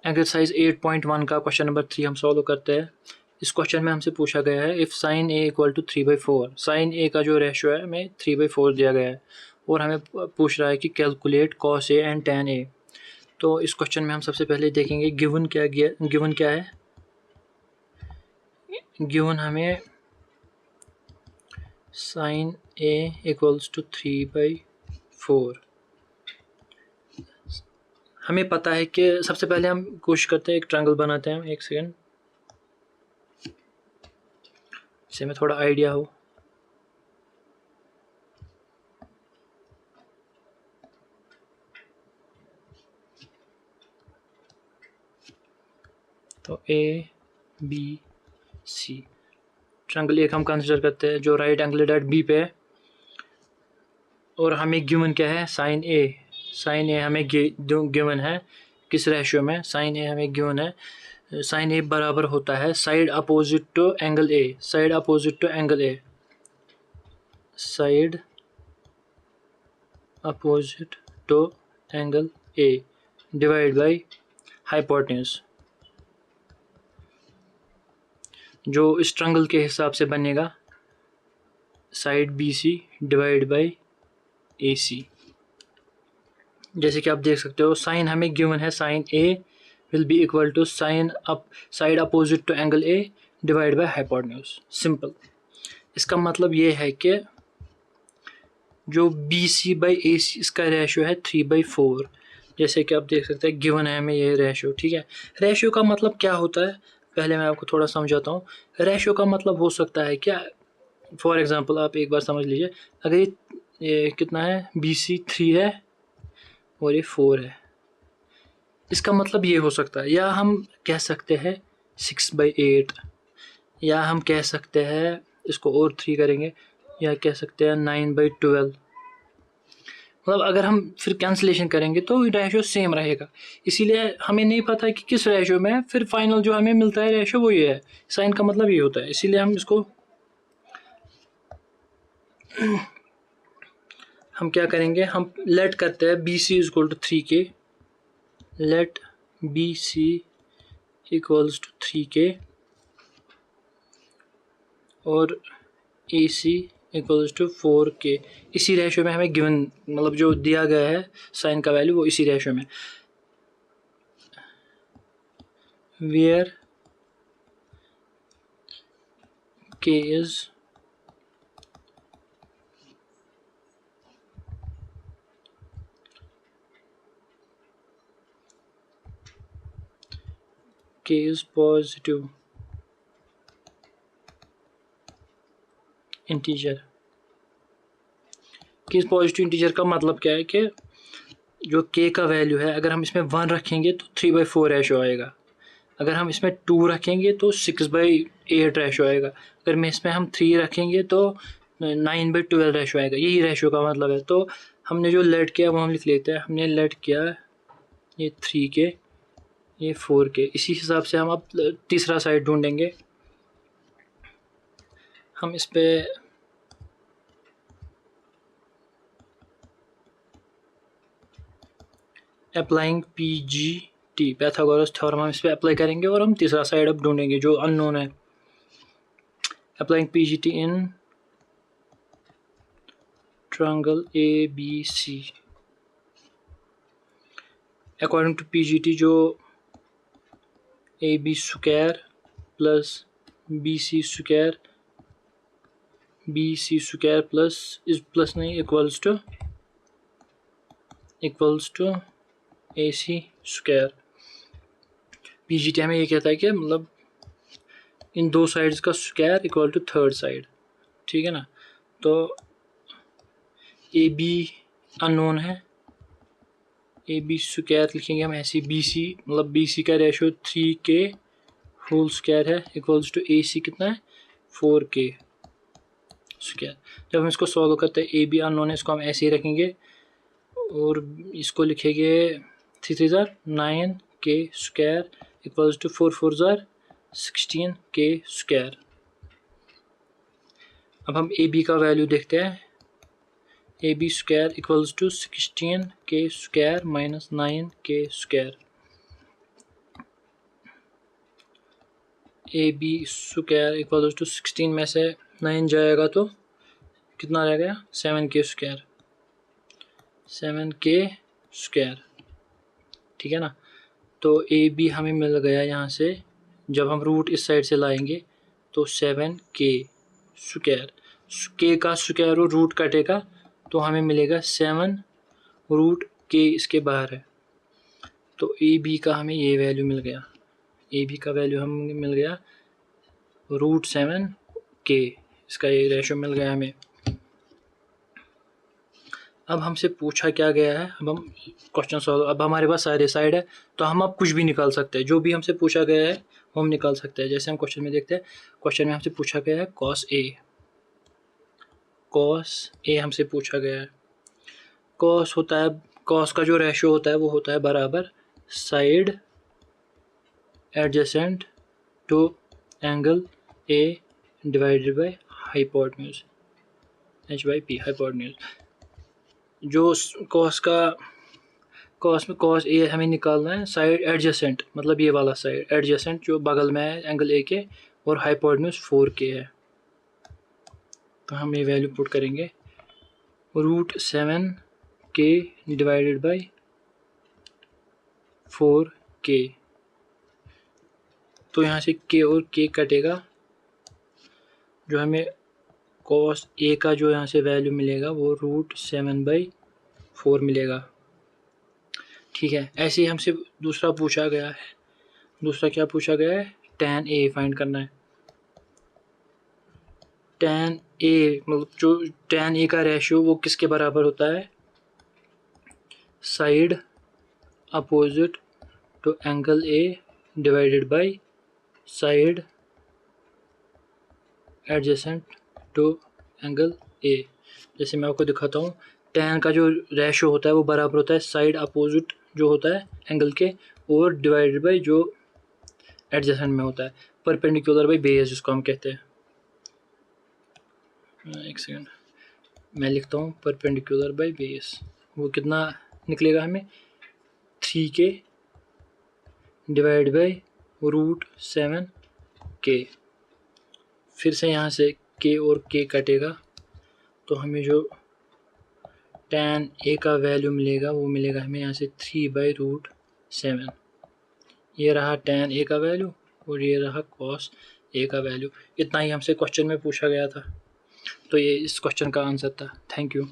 Exercise 8.1 का question number 3 हम solve करते हैं। इस क्वेश्चन में हमसे पूछा गया है if sine A equal to 3/4, sine A का जो रेशियो है हमें 3/4 दिया गया है और हमें पूछ रहा है कि calculate cos A and tan A. तो इस क्वेश्चन में हम सबसे पहले देखेंगे गिवन क्या है। गिवन हमें साइन ए इक्वल्स टू 3/4। हमें पता है कि सबसे पहले हम कोशिश करते हैं एक ट्रायंगल बनाते हैं। एक सेकेंड, इससे हमें थोड़ा आइडिया हो। तो ए बी सी ट्रायंगल एक हम कंसिडर करते हैं जो राइट एंगल एट बी पे है और हमें गिवन क्या है साइन ए। साइन ए हमें गिवन है किस रेशियो में, साइन ए हमें गिवन है साइन ए बराबर होता है side opposite to angle A, side opposite to angle A, side opposite to angle A divide by hypotenuse, जो इस ट्रायंगल के हिसाब से बनेगा side B C divide by A C. जैसे कि आप देख सकते हो साइन हमें गिवन है sine A will be equal to side opposite to angle A divide by hypotenuse. Simple. इसका मतलब ये है कि जो बी सी बाई ए सी इसका रेशियो है 3/4। जैसे कि आप देख सकते हैं गिवन है हमें ये रेशियो। ठीक है, रेशियो का मतलब क्या होता है पहले मैं आपको थोड़ा समझाता हूँ। रेशियो का मतलब हो सकता है क्या, फॉर एग्जांपल आप एक बार समझ लीजिए, अगर ये कितना है बी सी 3 है और ये 4 है, इसका मतलब ये हो सकता है, या हम कह सकते हैं 6/8, या हम कह सकते हैं इसको और 3 करेंगे, या कह सकते हैं 9/12। मतलब अगर हम फिर कैंसिलेशन करेंगे तो रेशियो सेम रहेगा। इसीलिए हमें नहीं पता कि किस रेशियो में है, फिर फाइनल जो हमें मिलता है रेशियो वो ये है। साइन का मतलब ये होता है, इसीलिए हम इसको हम क्या करेंगे, हम लेट करते हैं B C equal to 3K, let B C equals to 3K और ए सी इक्वल्स टू 4K। इसी रेशियो में हमें गिवन मतलब जो दिया गया है साइन का वैल्यू वो इसी रेशियो में, where K is positive integer. K is positive integer का मतलब क्या है कि जो K का वैल्यू है अगर हम इसमें 1 रखेंगे तो 3/4 रेशियो आएगा, अगर हम इसमें 2 रखेंगे तो 6/8 रेशियो आएगा, अगर में इसमें हम 3 रखेंगे तो 9/12 रेशियो आएगा। यही रेशियो का मतलब है। तो हमने जो लेट किया वो हम लिख लेते हैं। हमने लेट किया ये 3K, ये 4K। इसी हिसाब से हम अब तीसरा साइड ढूंढेंगे। हम इस पे अप्लाइंग PGT पैथागोरस थ्योरम हम इस पे अप्लाई करेंगे और हम तीसरा साइड अब ढूंढेंगे जो अननोन है। Applying PGT in triangle ABC, according to PGT जो AB square plus BC square plus नहीं equals to AC square. PGT हमें ये कहता है कि मतलब इन दो साइड्स का square equal to third side. ठीक है ना, तो AB अननोन है, AB स्क्वायर लिखेंगे हम ऐसे, BC मतलब BC का रेशियो 3K होल स्क्वायर है इक्वल्स टू AC कितना है 4K स्क्वायर। जब हम इसको सॉल्व करते हैं AB अननोन है, इसको हम ऐसे ही रखेंगे और इसको लिखेंगे 3 3 9K square equals to 4 4 16K square. अब हम AB का वैल्यू देखते हैं। AB square equals to 16K square minus 9K square. A B square equal to 16 में से 9 जाएगा तो कितना रह गया 7k स्क्वायर, 7k स्क्वायर, ठीक है ना। तो ए बी हमें मिल गया यहाँ से, जब हम रूट इस साइड से लाएंगे तो 7k स्क्वायर, k का स्क्वायर और रूट कटेगा तो हमें मिलेगा 7 रूट k इसके बाहर है। तो ए बी का हमें ये वैल्यू मिल गया, ए बी का वैल्यू हमें मिल गया √7k, इसका ये रेशो मिल गया हमें। अब हमसे पूछा क्या गया है, अब हम क्वेश्चन सॉल्व, अब हमारे पास सारे साइड है तो हम अब कुछ भी निकाल सकते हैं, जो भी हमसे पूछा गया है वो हम निकाल सकते हैं। जैसे हम क्वेश्चन में देखते हैं, क्वेश्चन में हमसे पूछा गया है cos A हमसे पूछा गया है। cos होता है, cos का जो रेशो होता है वो होता है बराबर side adjacent to angle A divided by hypotenuse h/p hypotenuse. जो cos में cos A हमें निकालना है साइड एडजेसेंट, मतलब ये वाला साइड एडजेसेंट जो बगल में है एंगल A के, और हाइपोटेन्यूज 4k है। तो हम ये वैल्यू पुट करेंगे √7k डिवाइडेड बाई 4k। तो यहाँ से k और k कटेगा, जो हमें cos A का जो यहाँ से वैल्यू मिलेगा वो √7/4 मिलेगा, ठीक है। ऐसे ही हमसे दूसरा पूछा गया है, दूसरा क्या पूछा गया है, tan A फाइंड करना है। tan A मतलब जो tan A का रेशियो वो किसके बराबर होता है, side opposite to angle A divided by side adjacent to angle A। जैसे मैं आपको दिखाता हूँ, tan का जो रेशियो होता है वो बराबर होता है साइड अपोजिट जो होता है एंगल के, और डिवाइडेड बाई जो एडजेसेंट में होता है, परपेंडिकुलर बाई बेस जिसको हम कहते हैं। एक सेकंड मैं लिखता हूँ, परपेंडिकुलर बाई बेस, वो कितना निकलेगा हमें 3k डिवाइड बाई √7k। फिर से यहाँ से k और k कटेगा तो हमें जो tan A का वैल्यू मिलेगा वो मिलेगा हमें यहाँ से 3/√7। ये रहा tan A का वैल्यू और ये रहा cos A का वैल्यू। इतना ही हमसे क्वेश्चन में पूछा गया था, तो ये इस क्वेश्चन का आंसर था। Thank you.